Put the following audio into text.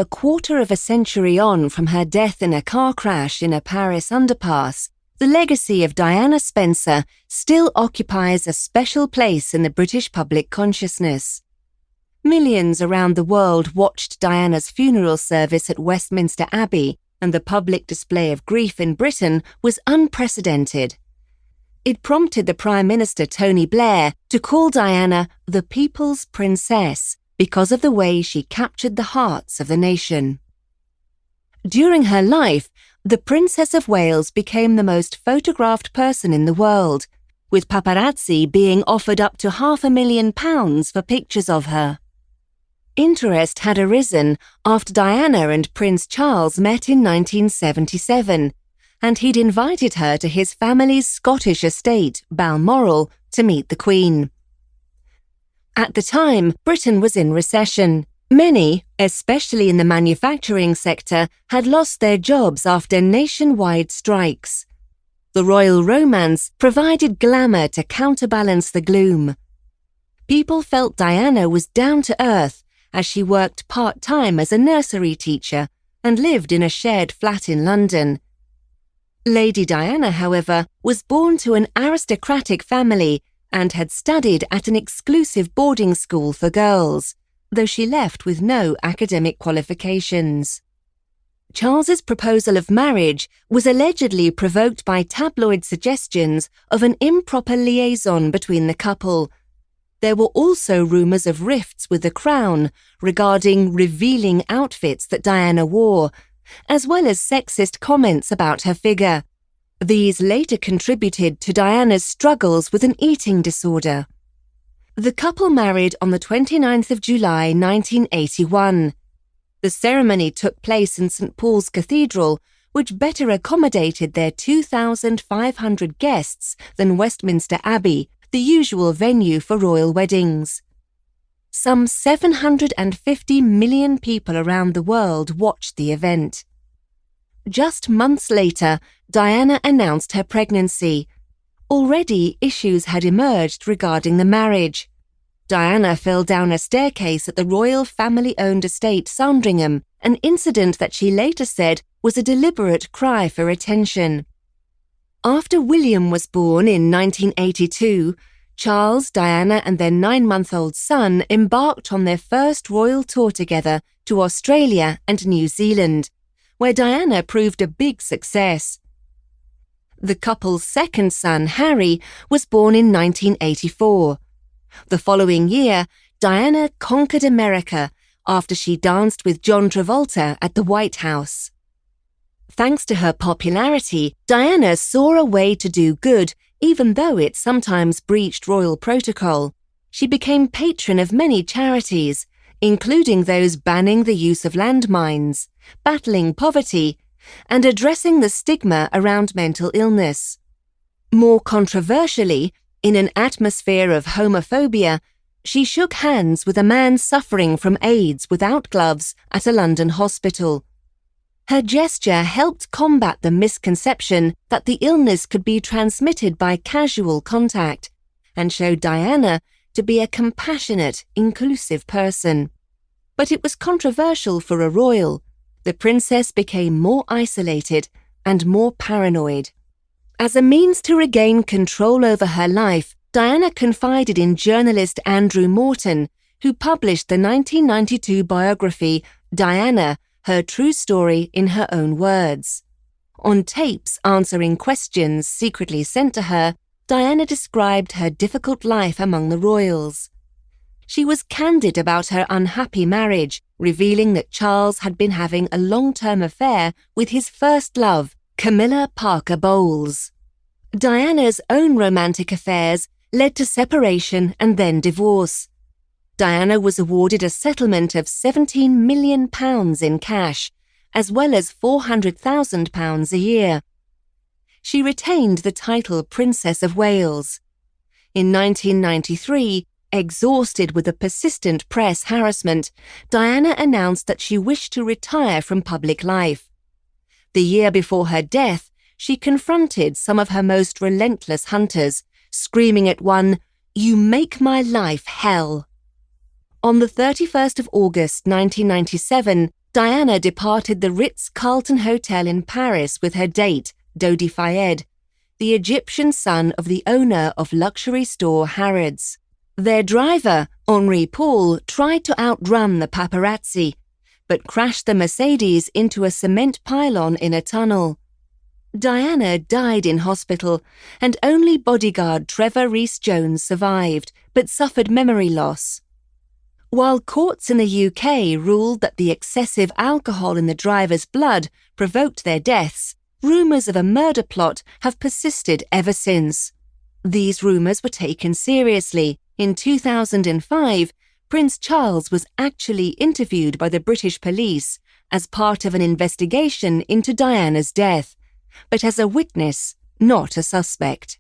a quarter of a century on from her death in a car crash in a Paris underpass, the legacy of Diana Spencer still occupies a special place in the British public consciousness. Millions around the world watched Diana's funeral service at Westminster Abbey, and the public display of grief in Britain was unprecedented. It prompted the Prime Minister Tony Blair to call Diana the People's Princess because of the way she captured the hearts of the nation. During her life, the Princess of Wales became the most photographed person in the world, with paparazzi being offered up to £500,000 for pictures of her. Interest had arisen after Diana and Prince Charles met in 1977, and he'd invited her to his family's Scottish estate, Balmoral, to meet the Queen. At the time, Britain was in recession. Many, especially in the manufacturing sector, had lost their jobs after nationwide strikes. The royal romance provided glamour to counterbalance the gloom. People felt Diana was down to earth as she worked part-time as a nursery teacher and lived in a shared flat in London. Lady Diana, however, was born to an aristocratic family and had studied at an exclusive boarding school for girls, though she left with no academic qualifications. Charles's proposal of marriage was allegedly provoked by tabloid suggestions of an improper liaison between the couple. There were also rumours of rifts with the Crown regarding revealing outfits that Diana wore, as well as sexist comments about her figure. These later contributed to Diana's struggles with an eating disorder. The couple married on the 29th of July 1981. The ceremony took place in St Paul's Cathedral, which better accommodated their 2,500 guests than Westminster Abbey, the usual venue for royal weddings. Some 750 million people around the world watched the event. Just months later, Diana announced her pregnancy. Already issues had emerged regarding the marriage. Diana fell down a staircase at the royal family-owned estate Sandringham, an incident that she later said was a deliberate cry for attention. After William was born in 1982, Charles, Diana and their 9-month-old son embarked on their first royal tour together to Australia and New Zealand, where Diana proved a big success. The couple's second son, Harry, was born in 1984. The following year, Diana conquered America after she danced with John Travolta at the White House. Thanks to her popularity, Diana saw a way to do good, even though it sometimes breached royal protocol. She became patron of many charities, including those banning the use of landmines, battling poverty, and addressing the stigma around mental illness. More controversially, in an atmosphere of homophobia, she shook hands with a man suffering from AIDS without gloves at a London hospital. Her gesture helped combat the misconception that the illness could be transmitted by casual contact, and showed Diana to be a compassionate, inclusive person. But it was controversial for a royal. The princess became more isolated and more paranoid. As a means to regain control over her life, Diana confided in journalist Andrew Morton, who published the 1992 biography Diana, Her True Story in Her Own Words. On tapes answering questions secretly sent to her, Diana described her difficult life among the royals. She was candid about her unhappy marriage, revealing that Charles had been having a long-term affair with his first love, Camilla Parker Bowles. Diana's own romantic affairs led to separation and then divorce. Diana was awarded a settlement of £17 million in cash, as well as £400,000 a year. She retained the title Princess of Wales. In 1993, exhausted with the persistent press harassment, Diana announced that she wished to retire from public life. The year before her death, she confronted some of her most relentless hunters, screaming at one, "You make my life hell." On the 31st of August 1997, Diana departed the Ritz-Carlton Hotel in Paris with her date, Dodi Fayed, the Egyptian son of the owner of luxury store Harrods. Their driver, Henri Paul, tried to outrun the paparazzi, but crashed the Mercedes into a cement pylon in a tunnel. Diana died in hospital, and only bodyguard Trevor Rees-Jones survived, but suffered memory loss. While courts in the UK ruled that the excessive alcohol in the driver's blood provoked their deaths, rumours of a murder plot have persisted ever since. These rumours were taken seriously. In 2005, Prince Charles was actually interviewed by the British police as part of an investigation into Diana's death, but as a witness, not a suspect.